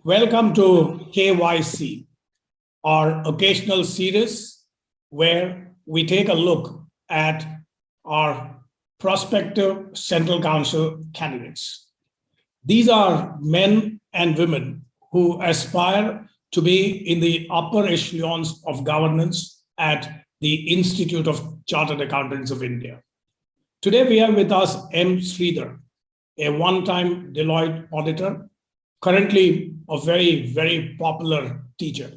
Welcome to KYC, our occasional series where we take a look at our prospective Central Council candidates. These are men and women who aspire to be in the upper echelons of governance at the Institute of Chartered Accountants of India. Today we have with us M. Sridhar, a one-time Deloitte auditor, currently a very, very popular teacher.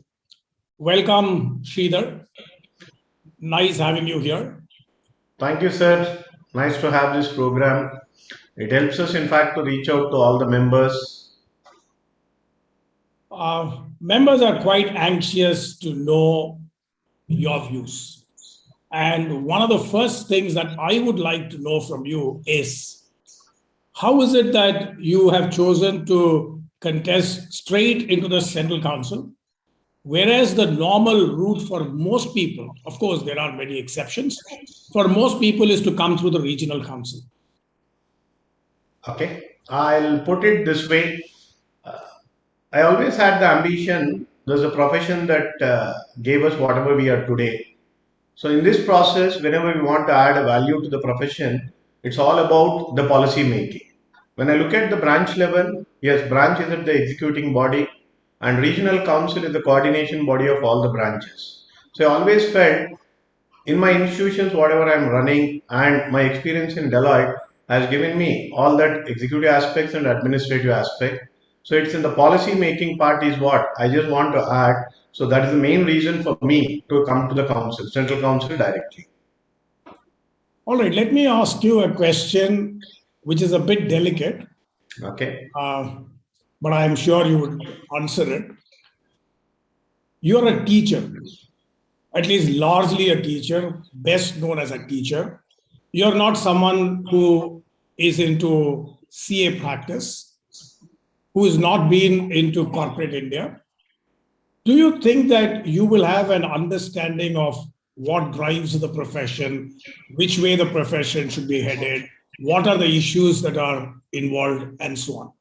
Welcome, Sridhar. Nice having you here. Thank you, sir. Nice to have this program. It helps us, in fact, to reach out to all the members. Members are quite anxious to know your views. And one of the first things that I would like to know from you is, how is it that you have chosen to contest straight into the Central Council, whereas the normal route for most people, of course, there are many exceptions, for most people is to come through the Regional Council? Okay, I'll put it this way. I always had the ambition. There's a profession that gave us whatever we are today. So, in this process, whenever we want to add a value to the profession, it's all about the policy making. When I look at the branch level, yes, branch is at the executing body, and regional council is the coordination body of all the branches. So, I always felt in my institutions, whatever I'm running, and my experience in Deloitte has given me all that executive aspects and administrative aspect. So it's in the policy making part is what I just want to add. So that is the main reason for me to come to the council, central council directly. All right, let me ask you a question which is a bit delicate. Okay. But I'm sure you would answer it. You're a teacher, at least largely a teacher, best known as a teacher. You're not someone who is into CA practice, who has not been into corporate India. Do you think that you will have an understanding of what drives the profession, which way the profession should be headed, what are the issues that are involved, and so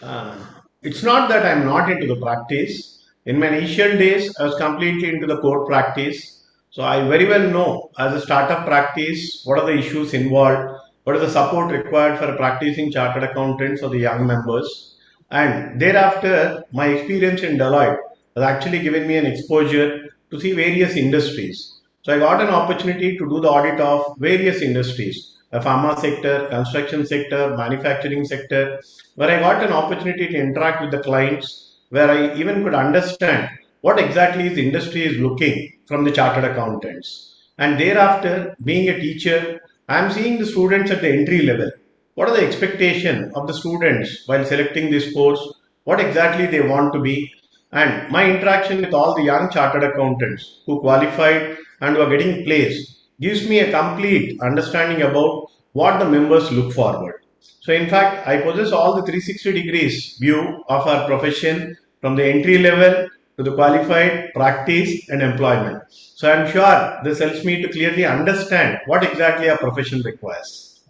on? It's not that I'm not into the practice. In my initial days, I was completely into the core practice. So I very well know as a startup practice, what are the issues involved, what is the support required for practicing chartered accountants or the young members. And thereafter, my experience in Deloitte has actually given me an exposure to see various industries. So I got an opportunity to do the audit of various industries, the pharma sector, construction sector, manufacturing sector, where I got an opportunity to interact with the clients, where I even could understand what exactly the industry is looking from the chartered accountants. And thereafter, being a teacher, I am seeing the students at the entry level. What are the expectations of the students while selecting this course? What exactly they want to be? And my interaction with all the young chartered accountants who qualified and who are getting placed gives me a complete understanding about what the members look forward. So in fact, I possess all the 360 degrees view of our profession from the entry level to the qualified, practice and employment. So I'm sure this helps me to clearly understand what exactly our profession requires.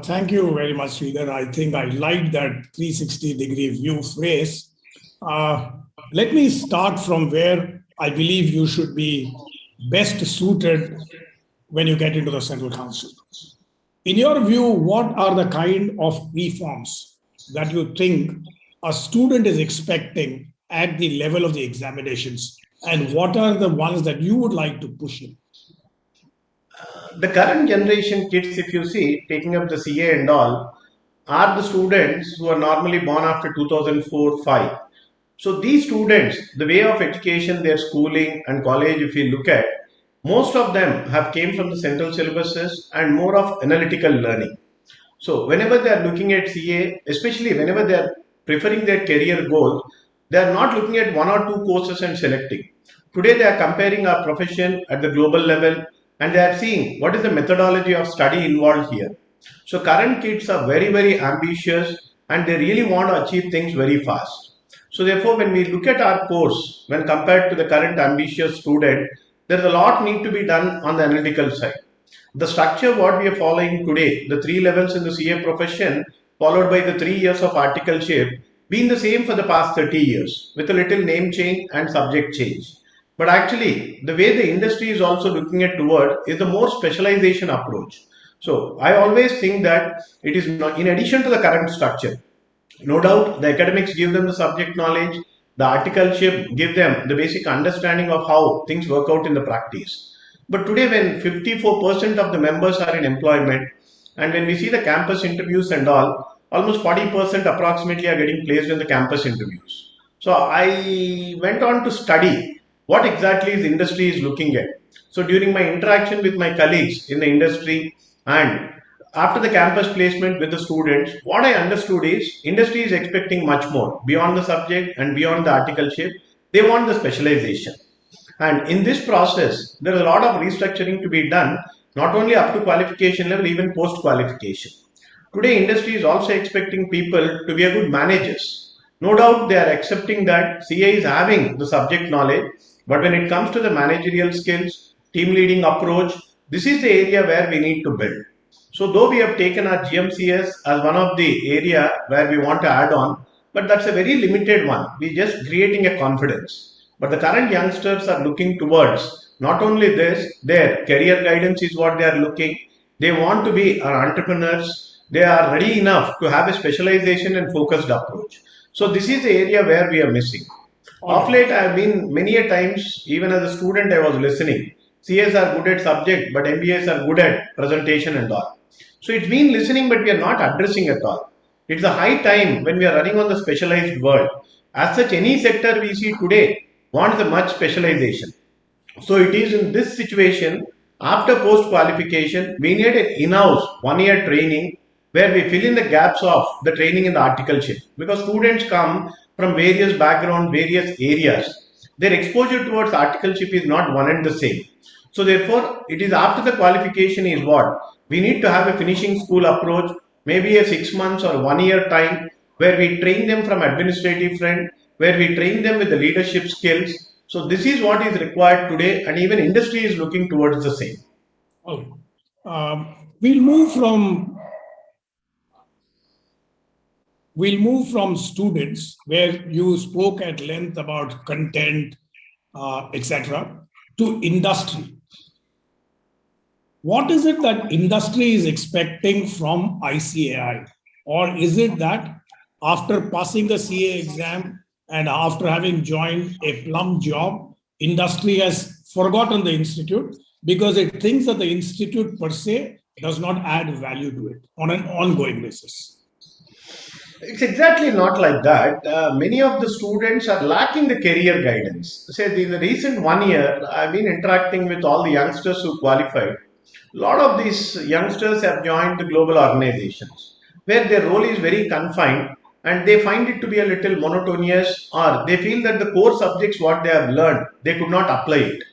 Thank you very much, Sridhar. I think I like that 360-degree view phrase. Let me start from where I believe you should be best suited when you get into the Central Council. In your view, what are the kind of reforms that you think a student is expecting at the level of the examinations, and what are the ones that you would like to push in? The current generation kids, if you see, taking up the CA and all, are the students who are normally born after 2004-5. So these students, the way of education, their schooling and college, if you look at, most of them have came from the central syllabuses and more of analytical learning. So whenever they are looking at CA, especially whenever they are preferring their career goal, they are not looking at one or two courses and selecting. Today they are comparing our profession at the global level and they are seeing what is the methodology of study involved here. So current kids are very, very ambitious and they really want to achieve things very fast. So therefore, when we look at our course, when compared to the current ambitious student, there is a lot need to be done on the analytical side. The structure what we are following today, the three levels in the CA profession, followed by the 3 years of articleship, been the same for the past 30 years with a little name change and subject change. But actually, the way the industry is also looking at toward is the more specialization approach. So I always think that it is not, in addition to the current structure, no doubt the academics give them the subject knowledge, the articleship give them the basic understanding of how things work out in the practice. But today, when 54% of the members are in employment, and when we see the campus interviews and all, almost 40% approximately are getting placed in the campus interviews. So I went on to study what exactly the industry is looking at. So during my interaction with my colleagues in the industry and after the campus placement with the students, what I understood is industry is expecting much more beyond the subject and beyond the articleship. They want the specialization. And in this process, there is a lot of restructuring to be done, not only up to qualification level, even post qualification. Today, industry is also expecting people to be a good managers. No doubt they are accepting that CA is having the subject knowledge, but when it comes to the managerial skills, team leading approach, this is the area where we need to build. So though we have taken our GMCS as one of the area where we want to add on, but that's a very limited one. We're just creating a confidence. But the current youngsters are looking towards not only this, their career guidance is what they are looking. They want to be entrepreneurs. They are ready enough to have a specialization and focused approach. So this is the area where we are missing. Of late, I have been many a times, even as a student, I was listening. CS are good at subject, but MBAs are good at presentation and all. So it's been listening, but we are not addressing at all. It's a high time when we are running on the specialized world. As such, any sector we see today wants a much specialization. So it is in this situation, after post qualification, we need an in-house 1 year training where we fill in the gaps of the training in the articleship. Because students come from various backgrounds, various areas. Their exposure towards articleship is not one and the same. So therefore, it is after the qualification is what? We need to have a finishing school approach, maybe a 6 months or 1 year time where we train them from administrative front, where we train them with the leadership skills. So this is what is required today, and even industry is looking towards the same. Oh, we'll move from students, where you spoke at length about content, etc., to industry. What is it that industry is expecting from ICAI? Or is it that after passing the CA exam and after having joined a plum job, industry has forgotten the institute because it thinks that the institute per se does not add value to it on an ongoing basis? It's exactly not like that. Many of the students are lacking the career guidance. Say, in the recent 1 year, I've been interacting with all the youngsters who qualified. A lot of these youngsters have joined the global organizations where their role is very confined and they find it to be a little monotonous, or they feel that the core subjects what they have learned, they could not apply it.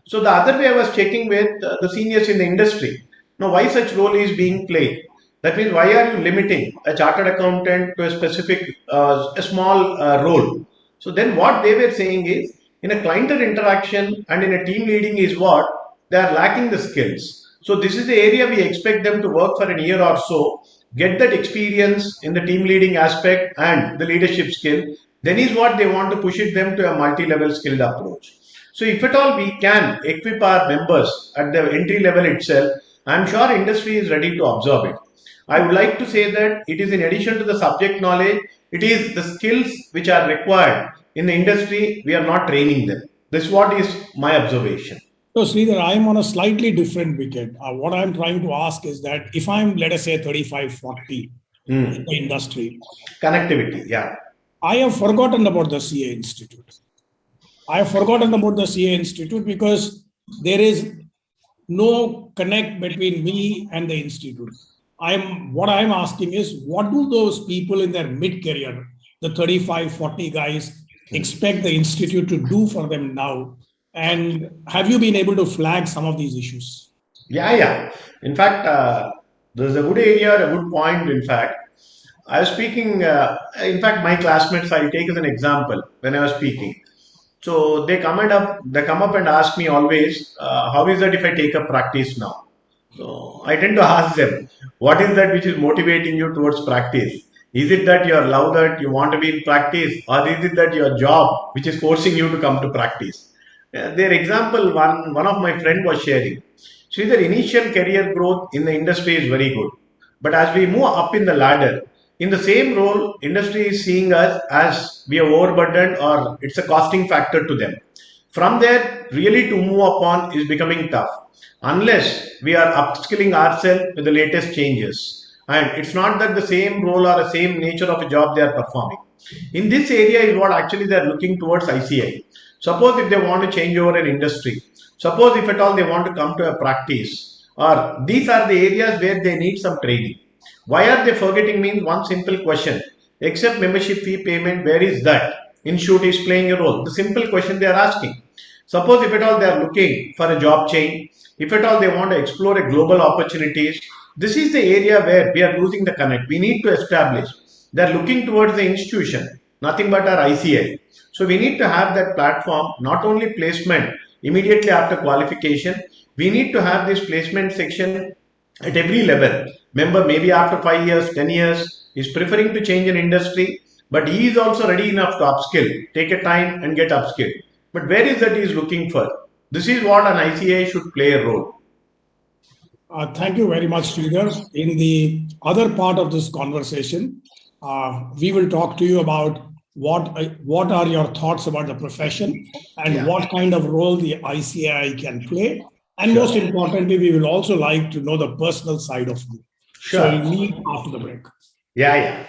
So the other way I was checking with the seniors in the industry. Now, why such role is being played? That means, why are you limiting a chartered accountant to a specific, a small role? So then what they were saying is, in a client interaction and in a team leading is what they are lacking the skills. So this is the area we expect them to work for a year or so, get that experience in the team leading aspect and the leadership skill. Then is what they want to push it them to a multi-level skilled approach. So if at all we can equip our members at the entry level itself, I'm sure industry is ready to absorb it. I would like to say that it is in addition to the subject knowledge, it is the skills which are required in the industry. We are not training them. This is what is my observation. So, Sridhar, I'm on a slightly different wicket. What I'm trying to ask is that if I'm, let us say, 35, 40 in the industry, connectivity, yeah. I have forgotten about the CA Institute. I have forgotten about the CA Institute because there is no connect between me and the institute. What I'm asking is, what do those people in their mid-career, the 35, 40 guys, expect the institute to do for them now? And have you been able to flag some of these issues? Yeah. In fact, there's a good area, a good point. In fact, I was speaking, in fact, my classmates, I'll take as an example when I was speaking. So they come up and ask me always, how is that if I take up practice now? So I tend to ask them, what is that which is motivating you towards practice? Is it that you love that you want to be in practice, or is it that your job which is forcing you to come to practice? Their example, one of my friend was sharing. See, the initial career growth in the industry is very good, but as we move up in the ladder, in the same role, industry is seeing us as we are overburdened or it's a costing factor to them. From there, really to move upon is becoming tough unless we are upskilling ourselves with the latest changes. And it's not that the same role or the same nature of a job they are performing. In this area is what actually they are looking towards ICI. Suppose if they want to change over an industry, suppose if at all they want to come to a practice, or these are the areas where they need some training. Why are they forgetting means one simple question. Except membership fee payment, where is that? Institute is playing a role. The simple question they are asking. Suppose if at all they are looking for a job change, if at all they want to explore a global opportunities, this is the area where we are losing the connect. We need to establish. They are looking towards the institution, nothing but our ICI. So we need to have that platform, not only placement immediately after qualification, we need to have this placement section at every level. Member maybe after 5 years, 10 years is preferring to change an industry, but he is also ready enough to upskill, take a time and get upskilled. But where is that he is looking for? This is what an ICA should play a role. Thank you very much, Sridhar. In the other part of this conversation, we will talk to you about what are your thoughts about the profession and what kind of role the ICAI can play. And most importantly, we will also like to know the personal side of you. Sure. So we'll meet after the break. Yeah.